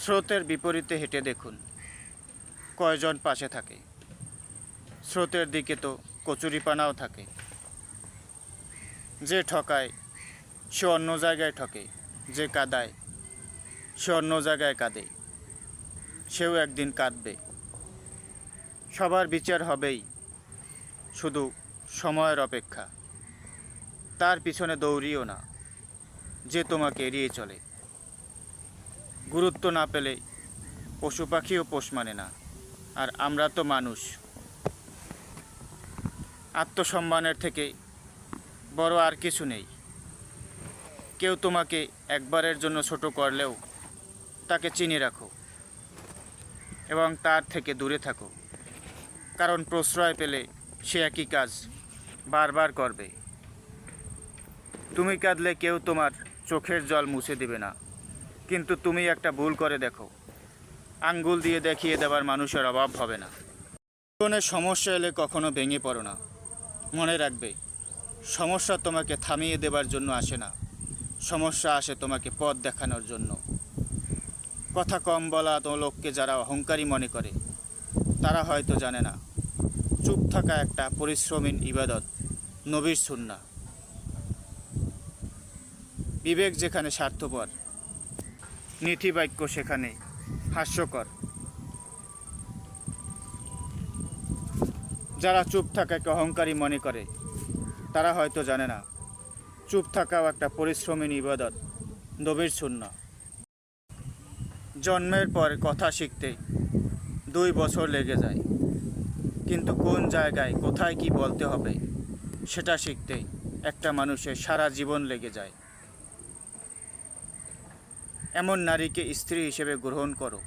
স্রোতের বিপরীতে হেঁটে দেখুন কয়জন পাশে থাকে। স্রোতের দিকে তো কচুরিপানাও থাকে। যে ঠকায় সে অন্য জায়গায় ঠকে, যে কাঁদায় সে অন্য জায়গায় কাঁদে, সেও একদিন কাঁদবে। সবার বিচার হবেই, শুধু সময়ের অপেক্ষা। তার পিছনে দৌড়িও না যে তোমাকে এড়িয়ে চলে। গুরুত্ব না পেলে পশু পাখিও পোষ মানে না, আর আমরা তো মানুষ। আত্মসম্মানের থেকে বড় আর কিছু নেই। কেউ তোমাকে একবারের জন্য ছোট করলেও তাকে চিনে রাখো এবং তার থেকে দূরে থাকো, কারণ প্রশ্রয় পেলে সে একই কাজ বারবার করবে। তুমি কাঁদলে কেউ তোমার চোখের জল মুছে দেবে না, কিন্তু তুমি একটা ভুল করে দেখো, আঙ্গুল দিয়ে দেখিয়ে দেওয়ার মানুষের অভাব হবে না। জীবনে সমস্যা এলে কখনো ভেঙে পড়ো না। মনে রাখবে, সমস্যা তোমাকে থামিয়ে দেবার জন্য আসে না, সমস্যা আসে তোমাকে পথ দেখানোর জন্য। কথা কম বলা লোককে যারা অহংকারী মনে করে, তারা হয়তো জানে না চুপ থাকা একটা পরিশ্রমীর ইবাদত, নবীর সুন্নাহ। বিবেক যেখানে স্বার্থপর, নীতিবাক্য সেখানে হাস্যকর। যারা চুপ থাকাকে অহংকারী মনে করে, তারা হয়তো জানে না চুপ থাকাও একটা পরিশ্রমী ইবাদত, নবীর সুন্নাহ। জন্মের পর কথা শিখতে 2 বছর লেগে যায়, কিন্তু কোন জায়গায় কোথায় কি বলতে হবে সেটা শিখতে একটা মানুষের সারা জীবন লেগে যায়। এমন নারীকে স্ত্রী হিসেবে গ্রহণ করো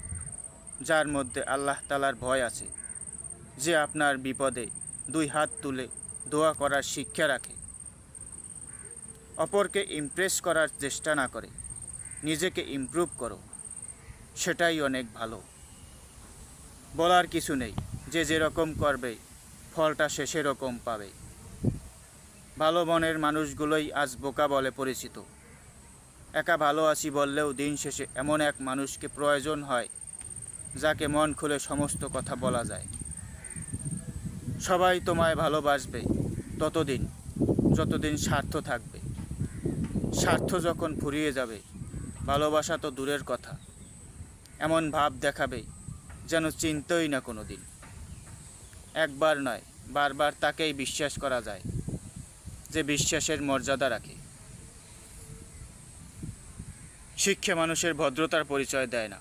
যার মধ্যে আল্লাহ তাআলার ভয় আছে, যে আপনার বিপদে 2 হাত তুলে দোয়া করার শিক্ষা রাখে। অপরকে ইমপ্রেস করার চেষ্টা না করে নিজেকে ইমপ্রুভ করো, সেটাই অনেক ভালো। বলার কিছু নেই, যে যেরকম করবে ফলটা সে সেরকম পাবে। ভালো মনের মানুষগুলোই আজ বোকা বলে পরিচিত। একা ভালো আছি বললেও দিন শেষে এমন এক মানুষকে প্রয়োজন হয় যাকে মন খুলে সমস্ত কথা বলা যায়। সবাই তোমায় ভালোবাসবে ততদিন যতদিন স্বার্থ থাকবে। স্বার্থ যখন ফুরিয়ে যাবে, ভালোবাসা তো দূরের কথা, এমন ভাব দেখাবে যেন চিনতই না কোনো দিন। একবার নয়, বারবার তাকেই বিশ্বাস করা যায় যে বিশ্বাসের মর্যাদা রাখে। শিক্ষা মানুষের ভদ্রতার পরিচয় দেয় না,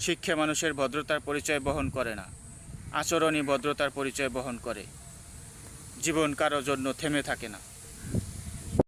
শিক্ষা মানুষের ভদ্রতার পরিচয় বহন করে না, আচরণই ভদ্রতার পরিচয় বহন করে। জীবন কারো জন্য থেমে থাকে না।